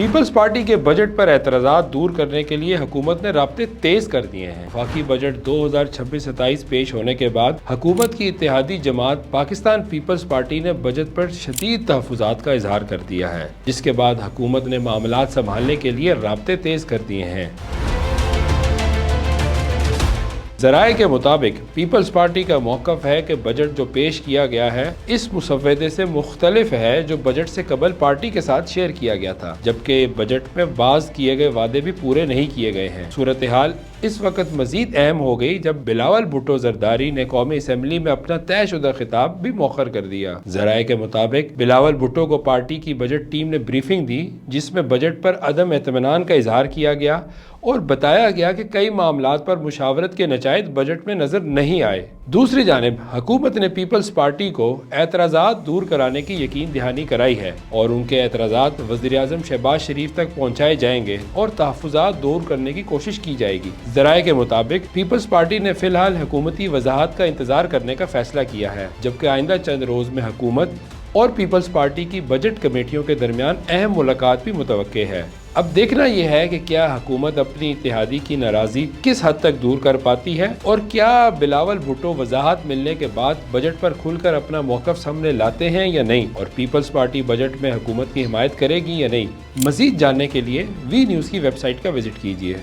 Peoples party کے budget پر اعتراضات دور کرنے کے لیے حکومت نے رابطے تیز کر دیے ہیں۔ وفاقی بجٹ 2026-27 پیش ہونے کے بعد حکومت کی اتحادی جماعت پاکستان پیپلز پارٹی نے بجٹ پر شدید تحفظات کا اظہار کر دیا ہے، جس کے بعد حکومت نے معاملات سنبھالنے کے لیے رابطے تیز کر دیے ہیں۔ ذرائع کے مطابق پیپلز پارٹی کا موقف ہے کہ بجٹ جو پیش کیا گیا ہے اس مسودے سے مختلف ہے جو بجٹ سے قبل پارٹی کے ساتھ شیئر کیا گیا تھا، جبکہ بجٹ میں بعض کیے گئے وعدے بھی پورے نہیں کیے گئے ہیں۔ صورتحال اس وقت مزید اہم ہو گئی جب بلاول بھٹو زرداری نے قومی اسمبلی میں اپنا طے شدہ خطاب بھی مؤخر کر دیا۔ ذرائع کے مطابق بلاول بھٹو کو پارٹی کی بجٹ ٹیم نے بریفنگ دی، جس میں بجٹ پر عدم اطمینان کا اظہار کیا گیا اور بتایا گیا کہ کئی معاملات پر مشاورت کے نتائج بجٹ میں نظر نہیں آئے۔ دوسری جانب حکومت نے پیپلز پارٹی کو اعتراضات دور کرانے کی یقین دہانی کرائی ہے اور ان کے اعتراضات وزیراعظم شہباز شریف تک پہنچائے جائیں گے اور تحفظات دور کرنے کی کوشش کی جائے گی۔ ذرائع کے مطابق پیپلز پارٹی نے فی الحال حکومتی وضاحت کا انتظار کرنے کا فیصلہ کیا ہے، جبکہ آئندہ چند روز میں حکومت اور پیپلز پارٹی کی بجٹ کمیٹیوں کے درمیان اہم ملاقات بھی متوقع ہے۔ اب دیکھنا یہ ہے کہ کیا حکومت اپنی اتحادی کی ناراضی کس حد تک دور کر پاتی ہے اور کیا بلاول بھٹو وضاحت ملنے کے بعد بجٹ پر کھل کر اپنا موقف سامنے لاتے ہیں یا نہیں، اور پیپلز پارٹی بجٹ میں حکومت کی حمایت کرے گی یا نہیں۔ مزید جاننے کے لیے وی نیوز کی ویب سائٹ کا وزٹ کیجیے۔